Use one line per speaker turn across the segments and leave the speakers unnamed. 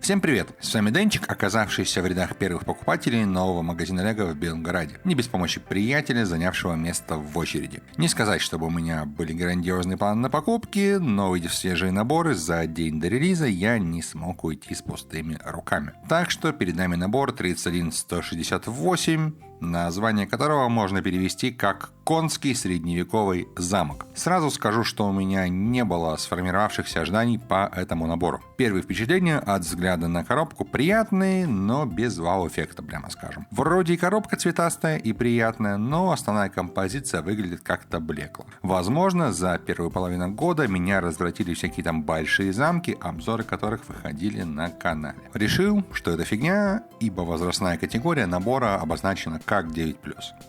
Всем привет! С вами Денчик, оказавшийся в рядах первых покупателей нового магазина Лего в Белгороде. Не без помощи приятеля, занявшего место в очереди. Не сказать, чтобы у меня были грандиозные планы на покупки, но увидев свежие наборы за день до релиза, я не смог уйти с пустыми руками. Так что перед нами набор 31168, название которого можно перевести как «Конский средневековый замок». Сразу скажу, что у меня не было сформировавшихся ожиданий по этому набору. Первые впечатления от взгляда на коробку приятные, но без вау-эффекта, прямо скажем. Вроде и коробка цветастая и приятная, но основная композиция выглядит как-то блекло. Возможно, за первую половину года меня развратили всякие там большие замки, обзоры которых выходили на канале. Решил, что это фигня, ибо возрастная категория набора обозначена как 9+.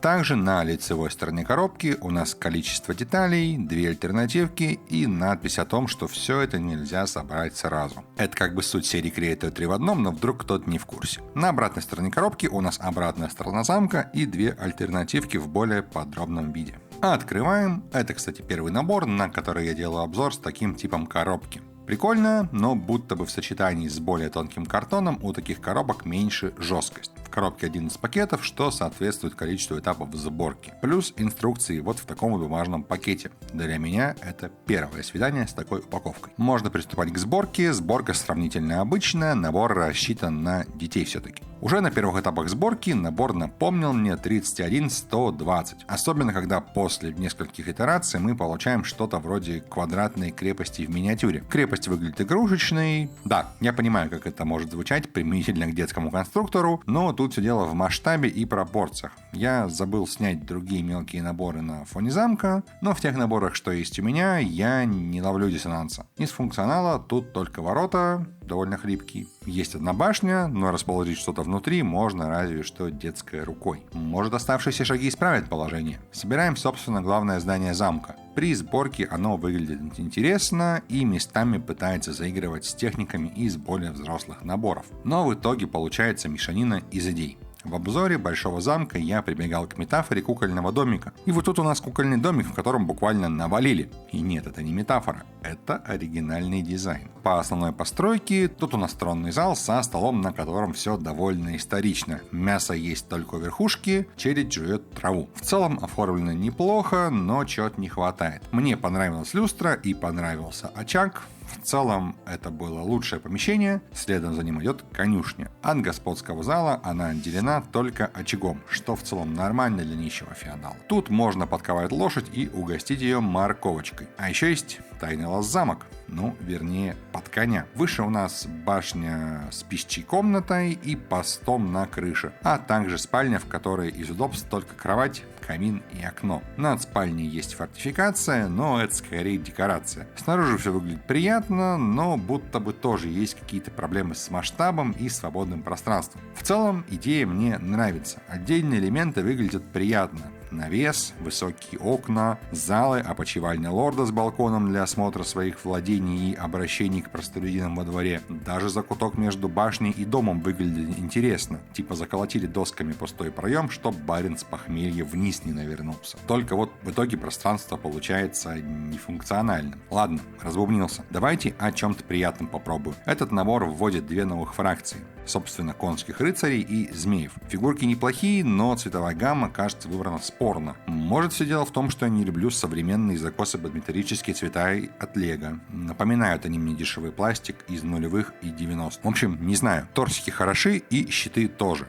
Также на лицевой стороне коробки у нас количество деталей, 2 альтернативки и надпись о том, что все это нельзя собрать сразу. Это как бы суть серии Creator 3 в одном, но вдруг кто-то не в курсе. На обратной стороне коробки у нас обратная сторона замка и 2 альтернативки в более подробном виде. Открываем. Это, кстати, первый набор, на который я делаю обзор с таким типом коробки. Прикольно, но будто бы в сочетании с более тонким картоном у таких коробок меньше жесткость. В коробке 11 пакетов, что соответствует количеству этапов сборки. Плюс инструкции вот в таком бумажном пакете. Для меня это первое свидание с такой упаковкой. Можно приступать к сборке. Сборка сравнительно обычная, набор рассчитан на детей все-таки. Уже на первых этапах сборки набор напомнил мне 31120. Особенно, когда после нескольких итераций мы получаем что-то вроде квадратной крепости в миниатюре. Крепость выглядит игрушечной. Да, я понимаю, как это может звучать применительно к детскому конструктору, но тут все дело в масштабе и пропорциях. Я забыл снять другие мелкие наборы на фоне замка, но в тех наборах, что есть у меня, я не ловлю диссонанса. Из функционала тут только ворота, довольно хлипкие. Есть одна башня, но расположить что-то внутри можно разве что детской рукой. Может, оставшиеся шаги исправят положение. Собираем, собственно, главное здание замка. При сборке оно выглядит интересно и местами пытается заигрывать с техниками из более взрослых наборов. Но в итоге получается мешанина из идей. В обзоре Большого замка я прибегал к метафоре кукольного домика. И вот тут у нас кукольный домик, в котором буквально навалили. И нет, это не метафора, это оригинальный дизайн. По основной постройке тут у нас тронный зал со столом, на котором все довольно исторично. Мясо есть только у верхушки, челядь жует траву. В целом оформлено неплохо, но чего-то не хватает. Мне понравилась люстра и понравился очаг. В целом это было лучшее помещение, следом за ним идет конюшня. От господского зала она отделена только очагом, что в целом нормально для нищего феодала. Тут можно подковать лошадь и угостить ее морковочкой. А еще есть тайный лаз-замок. Ну, вернее, под коня. Выше у нас башня с пищей комнатой и постом на крыше, а также спальня, в которой из удобств только кровать, камин и окно. Над спальней есть фортификация, но это скорее декорация. Снаружи все выглядит приятно, но будто бы тоже есть какие-то проблемы с масштабом и свободным пространством. В целом, идея мне нравится. Отдельные элементы выглядят приятно. Навес, высокие окна, залы, опочивальня лорда с балконом для осмотра своих владений и обращений к простолюдинам во дворе. Даже закуток между башней и домом выглядит интересно. Типа заколотили досками пустой проем, чтоб барин с похмелья вниз не навернулся. Только вот в итоге пространство получается нефункциональным. Ладно, разбубнился. Давайте о чем-то приятном попробую. Этот набор вводит 2 новых фракции. Собственно, конских рыцарей и змеев. Фигурки неплохие, но цветовая гамма, кажется, выбрана спорно. Может, все дело в том, что я не люблю современные закосы под металлические цвета от Лего. Напоминают они мне дешевый пластик из нулевых и 90-х. В общем, не знаю. Торсики хороши и щиты тоже.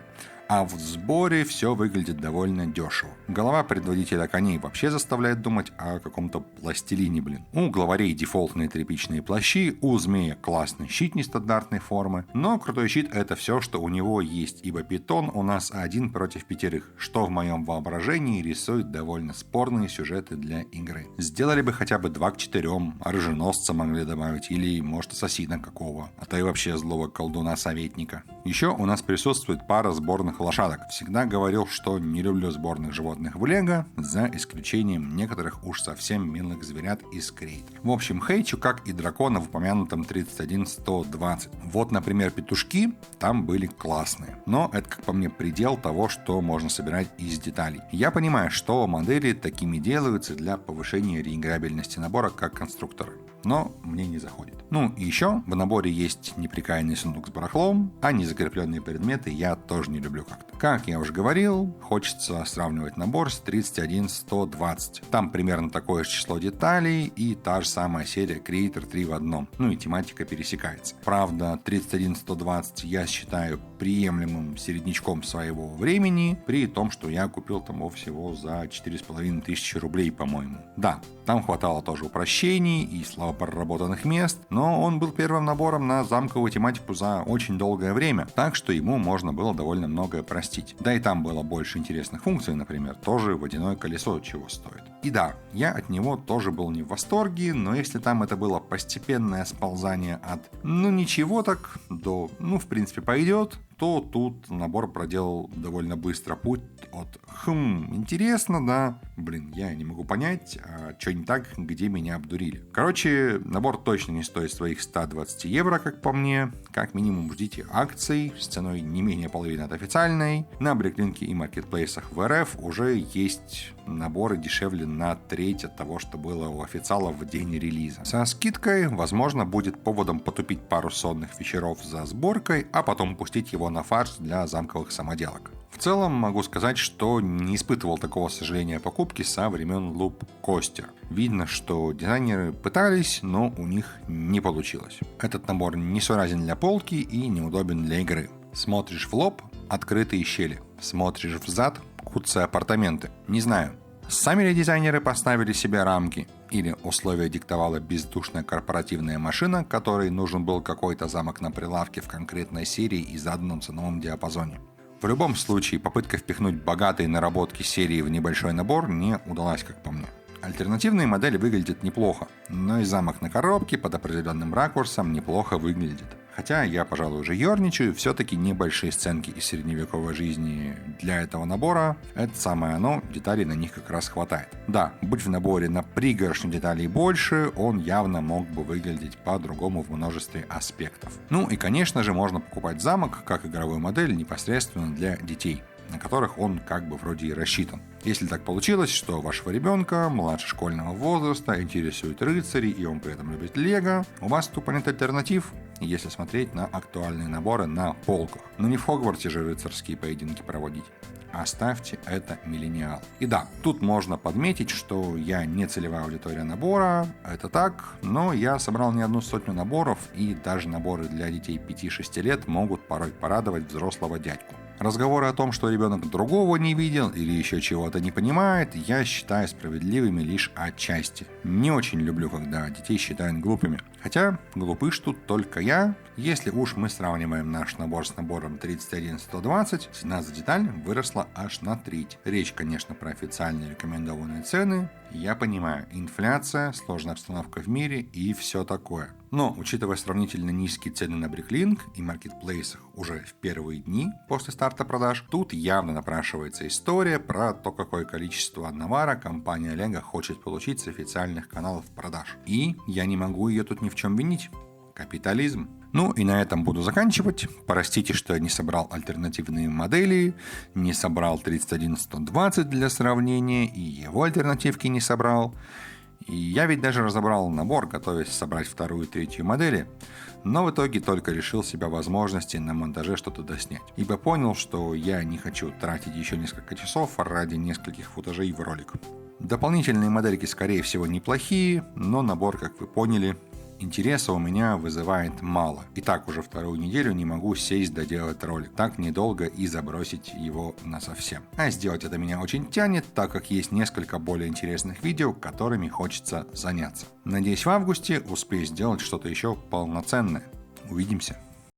А в сборе все выглядит довольно дешево. Голова предводителя коней вообще заставляет думать о каком-то пластилине, блин. У главарей дефолтные тряпичные плащи, у змея классный щит нестандартной формы. Но крутой щит — это все, что у него есть, ибо питон у нас 1 против 5, что в моем воображении рисует довольно спорные сюжеты для игры. Сделали бы хотя бы 2 к 4, оруженосца могли добавить, или, может, ассасина какого, а то и вообще злого колдуна-советника. Еще у нас присутствует пара сборных лошадок. Всегда говорил, что не люблю сборных животных в Лего, за исключением некоторых уж совсем милых зверят из Крейт. В общем, хейчу, как и дракона в упомянутом 31120. Вот, например, петушки там были классные. Но это, как по мне, предел того, что можно собирать из деталей. Я понимаю, что модели такими делаются для повышения реиграбельности набора как конструктора. Но мне не заходит. Ну и еще в наборе есть неприкаянный сундук с барахлом, а незакрепленные предметы я тоже не люблю как-то. Как я уже говорил, хочется сравнивать набор с 31120. Там примерно такое же число деталей и та же самая серия Creator 3 в одном. Ну и тематика пересекается. Правда, 31120 я считаю приемлемым середнячком своего времени, при том, что я купил там его всего за 4500 рублей, по-моему. Да, там хватало тоже упрощений и слабо проработанных мест, но он был первым набором на замковую тематику за очень долгое время, так что ему можно было довольно многое простить. Да и там было больше интересных функций, например, тоже водяное колесо чего стоит. И да, я от него тоже был не в восторге, но если там это было постепенное сползание от ничего так до в принципе пойдет, то тут набор проделал довольно быстро путь от интересно, да, я не могу понять, а что не так, где меня обдурили. Короче, набор точно не стоит своих 120 евро, как по мне. Как минимум ждите акций с ценой не менее половины от официальной. На Бриклинке и маркетплейсах в РФ уже есть наборы дешевле на треть от того, что было у официалов в день релиза. Со скидкой, возможно, будет поводом потупить пару сонных вечеров за сборкой, а потом пустить его на фарш для замковых самоделок. В целом могу сказать, что не испытывал такого сожаления о покупке со времен Loop Coaster. Видно, что дизайнеры пытались, но у них не получилось. Этот набор несуразен для полки и неудобен для игры. Смотришь в лоб — открытые щели. Смотришь взад — куцые апартаменты. Не знаю, сами ли дизайнеры поставили себе рамки, или условия диктовала бездушная корпоративная машина, которой нужен был какой-то замок на прилавке в конкретной серии и заданном ценовом диапазоне. В любом случае, попытка впихнуть богатые наработки серии в небольшой набор не удалась, как по мне. Альтернативные модели выглядят неплохо, но и замок на коробке под определенным ракурсом неплохо выглядит. Хотя я, пожалуй, уже ерничаю, все-таки небольшие сценки из средневековой жизни для этого набора — это самое оно, деталей на них как раз хватает. Да, будь в наборе на пригоршню деталей больше, он явно мог бы выглядеть по-другому в множестве аспектов. Ну и, конечно же, можно покупать замок как игровую модель непосредственно для детей, на которых он как бы вроде и рассчитан. Если так получилось, что вашего ребенка младше школьного возраста интересуют рыцари, и он при этом любит Лего, у вас тупо нет альтернатив, если смотреть на актуальные наборы на полках. Но не в Хогвартсе же рыцарские поединки проводить. Оставьте это миллениалам. И да, тут можно подметить, что я не целевая аудитория набора, это так, но я собрал не одну сотню наборов, и даже наборы для детей 5-6 лет могут порой порадовать взрослого дядьку. Разговоры о том, что ребенок другого не видел или еще чего-то не понимает, я считаю справедливыми лишь отчасти. Не очень люблю, когда детей считают глупыми. Хотя глупыш тут только я. Если уж мы сравниваем наш набор с набором 31120, цена за деталь выросла аж на треть. Речь, конечно, про официальные рекомендованные цены. Я понимаю, инфляция, сложная обстановка в мире и все такое. Но, учитывая сравнительно низкие цены на Bricklink и маркетплейсах уже в первые дни после старта продаж, тут явно напрашивается история про то, какое количество навара компания Lego хочет получить с официальных каналов продаж. И я не могу ее тут ни в чем винить. Капитализм. Ну и на этом буду заканчивать. Простите, что я не собрал альтернативные модели, не собрал 31120 для сравнения, и его альтернативки не собрал. И я ведь даже разобрал набор, готовясь собрать вторую и третью модели, но в итоге только лишил себя возможности на монтаже что-то доснять, ибо понял, что я не хочу тратить еще несколько часов ради нескольких футажей в ролик. Дополнительные модельки, скорее всего, неплохие, но набор, как вы поняли, интереса у меня вызывает мало. И так уже вторую неделю не могу сесть доделать ролик так недолго и забросить его насовсем. А сделать это меня очень тянет, так как есть несколько более интересных видео, которыми хочется заняться. Надеюсь, в августе успею сделать что-то еще полноценное. Увидимся.